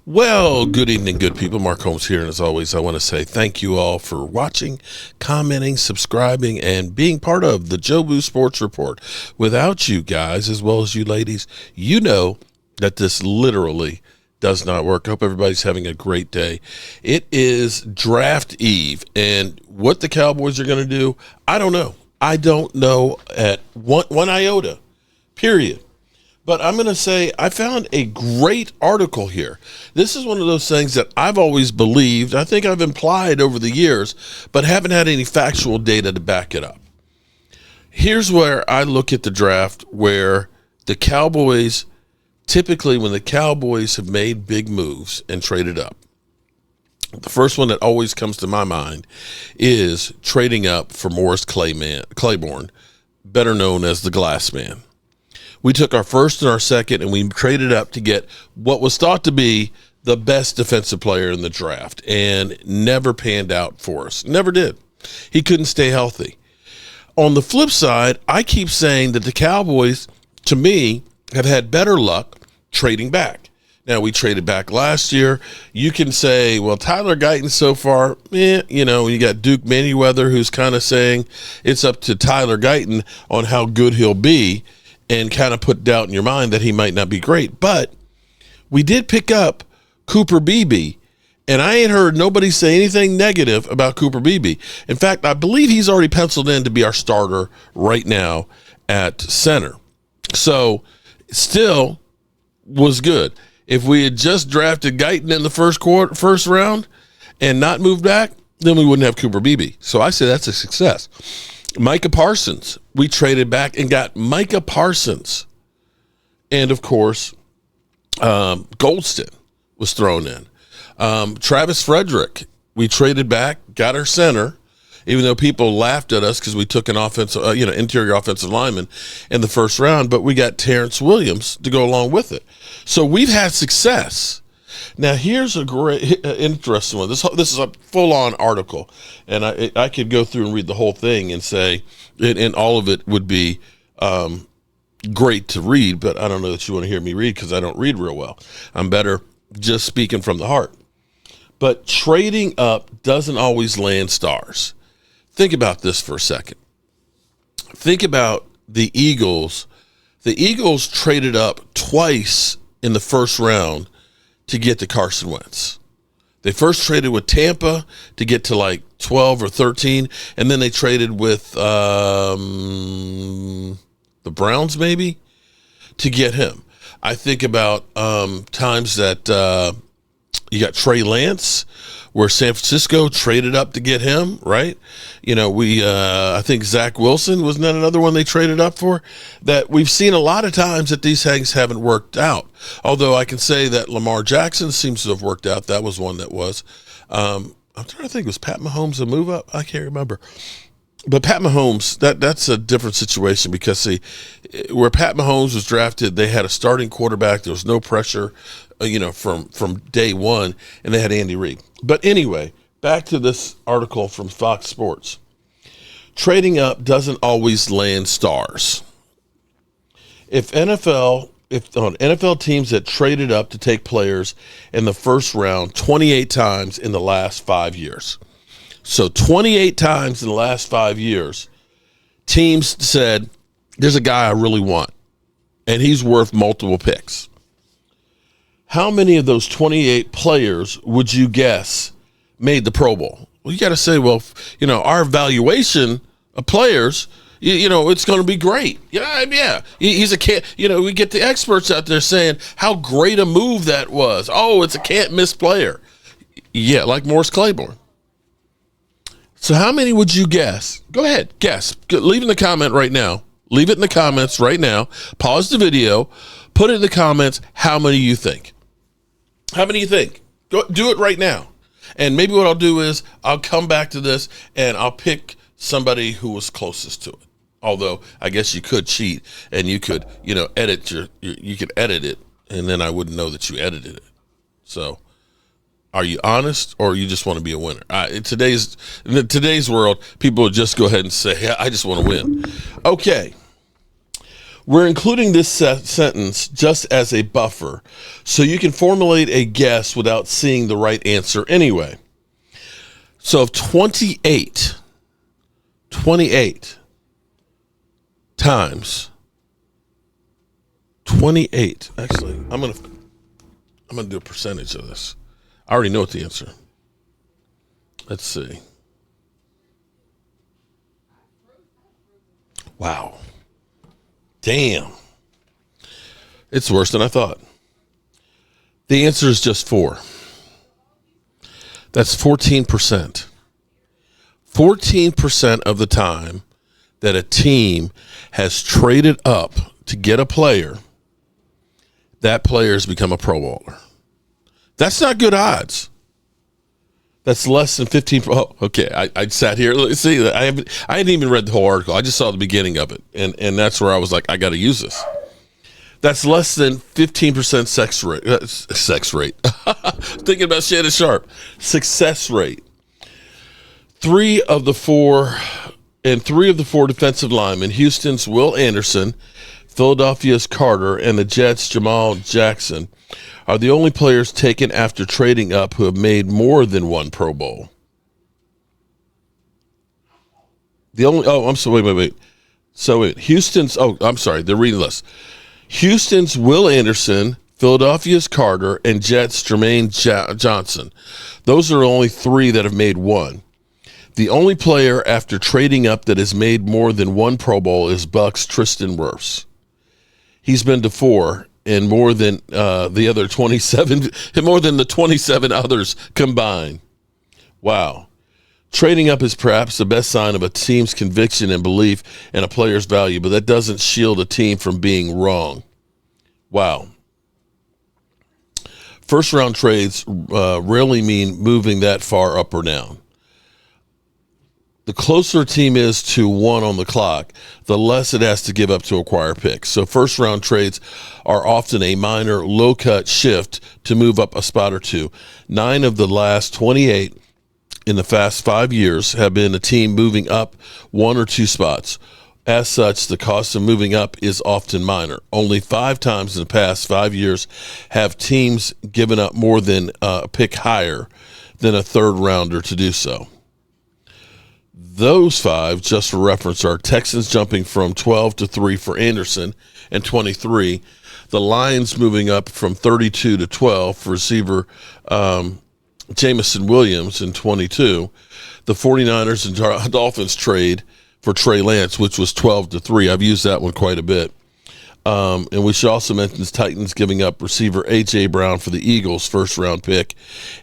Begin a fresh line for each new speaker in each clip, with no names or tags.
Well, good evening, good people. Mark Holmes here, and as always, I want to say thank you all for watching, commenting, subscribing, and being part of the Jobu Sports Report. Without you guys, as well as you ladies, you know that this literally does not work. I hope everybody's having a great day. It is draft eve, and what the Cowboys are going to do, I don't know. I don't know at one iota, period. But I'm going to say I found a great article here. This is one of those things that I've always believed, I think I've implied over the years, but haven't had any factual data to back it up. Here's where I look at the draft where the Cowboys, typically when the Cowboys have made big moves and traded up, the first one that always comes to my mind is trading up for Morris Claiborne, better known as the Glass Man. We took our first and our second, and we traded up to get what was thought to be the best defensive player in the draft, and never panned out for us. Never did. He couldn't stay healthy. On the flip side, I keep saying that the Cowboys, to me, have had better luck trading back. Now, we traded back last year. You can say, well, Tyler Guyton so far, you got Duke Manyweather, who's kind of saying it's up to Tyler Guyton on how good he'll be, and kind of put doubt in your mind that he might not be great. But we did pick up Cooper Beebe, and I ain't heard nobody say anything negative about Cooper Beebe. In fact, I believe he's already penciled in to be our starter right now at center. So still was good. If we had just drafted Guyton in the first round and not moved back, then we wouldn't have Cooper Beebe. So I say that's a success. Micah Parsons, we traded back and got Micah Parsons. And, of course, Goldston was thrown in. Travis Frederick, we traded back, got our center, even though people laughed at us because we took an interior offensive lineman in the first round, but we got Terrence Williams to go along with it. So we've had success. Now, here's a great, interesting one. This is a full-on article, and I could go through and read the whole thing and say, and all of it would be great to read, but I don't know that you want to hear me read because I don't read real well. I'm better just speaking from the heart. But trading up doesn't always land stars. Think about this for a second. Think about the Eagles. The Eagles traded up twice in the first round to get to Carson Wentz. They first traded with Tampa to get to like 12 or 13, and then they traded with the Browns maybe to get him. I think about times that you got Trey Lance, where San Francisco traded up to get him, right? I think Zach Wilson, wasn't that another one they traded up for? That we've seen a lot of times that these things haven't worked out. Although I can say that Lamar Jackson seems to have worked out. That was one that was. I'm trying to think, was Pat Mahomes a move up? I can't remember. But Pat Mahomes, that's a different situation because, see, where Pat Mahomes was drafted, they had a starting quarterback. There was no pressure, from day one, and they had Andy Reid. But anyway, back to this article from Fox Sports. Trading up doesn't always land stars. If NFL teams that traded up to take players in the first round 28 times in the last 5 years. So 28 times in the last 5 years, teams said, there's a guy I really want, and he's worth multiple picks. How many of those 28 players would you guess made the Pro Bowl? Well, you got to say, our evaluation of players, it's going to be great. Yeah. He's a can't, we get the experts out there saying how great a move that was. Oh, it's a can't miss player. Yeah, like Morris Claiborne. So how many would you guess? Go ahead, guess. Leave in the comment right now. Leave it in the comments right now. Pause the video. Put it in the comments. How many you think? How many you think? Go do it right now. And maybe what I'll do is I'll come back to this and I'll pick somebody who was closest to it. Although I guess you could cheat and you could, edit you could edit it, and then I wouldn't know that you edited it. So, are you honest, or you just want to be a winner? In today's world, people would just go ahead and say, "Yeah, I just want to win." Okay. We're including this sentence just as a buffer, so you can formulate a guess without seeing the right answer anyway. So if 28 times 28, actually, I'm gonna do a percentage of this. I already know what the answer. Let's see. Wow. Damn. It's worse than I thought. The answer is just 4. That's 14%. 14% of the time that a team has traded up to get a player, that player has become a Pro Bowler. That's not good odds. That's less than 15. Oh, okay. I sat here. Let's see. I hadn't even read the whole article. I just saw the beginning of it, and that's where I was like, I got to use this. That's less than 15% sex rate. Thinking about Shannon Sharp. Success rate. Three of the four defensive linemen, Houston's Will Anderson, Philadelphia's Carter, and the Jets' Jamal Jackson, are the only players taken after trading up who have made more than one Pro Bowl. Wait. They're reading list. Houston's Will Anderson, Philadelphia's Carter, and Jets' Jermaine Johnson. Those are only 3 that have made one. The only player after trading up that has made more than one Pro Bowl is Bucks' Tristan Wirfs. He's been to 4. And more than the other 27, more than the 27 others combined. Wow. Trading up is perhaps the best sign of a team's conviction and belief in a player's value, but that doesn't shield a team from being wrong. Wow. First round trades rarely mean moving that far up or down. The closer a team is to 1 on the clock, the less it has to give up to acquire picks. So first-round trades are often a minor, low-cut shift to move up a spot or 2. 9 of the last 28 in the past 5 years have been a team moving up 1 or 2 spots. As such, the cost of moving up is often minor. Only 5 times in the past 5 years have teams given up more than a pick higher than a third-rounder to do so. Those 5, just for reference, are Texans jumping from 12 to 3 for Anderson and 23. The Lions moving up from 32 to 12 for receiver Jameson Williams in 22. The 49ers and Dolphins trade for Trey Lance, which was 12 to 3. I've used that one quite a bit. And we should also mention the Titans giving up receiver A.J. Brown for the Eagles' first-round pick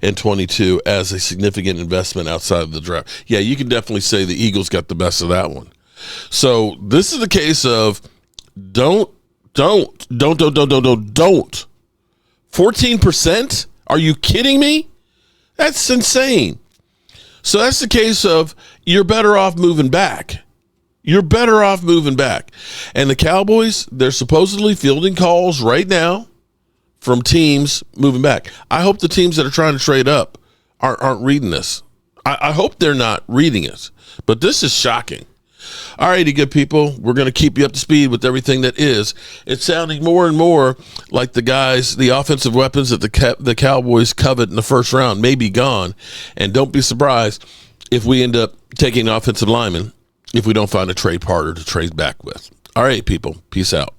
in 22 as a significant investment outside of the draft. Yeah, you can definitely say the Eagles got the best of that one. So this is the case of don't. 14%? Are you kidding me? That's insane. So that's the case of you're better off moving back. You're better off moving back. And the Cowboys, they're supposedly fielding calls right now from teams moving back. I hope the teams that are trying to trade up aren't reading this. I hope they're not reading it. But this is shocking. All righty, good people. We're going to keep you up to speed with everything that is. It's sounding more and more like the offensive weapons that the Cowboys covet in the first round may be gone. And don't be surprised if we end up taking offensive linemen if we don't find a trade partner to trade back with. All right, people. Peace out.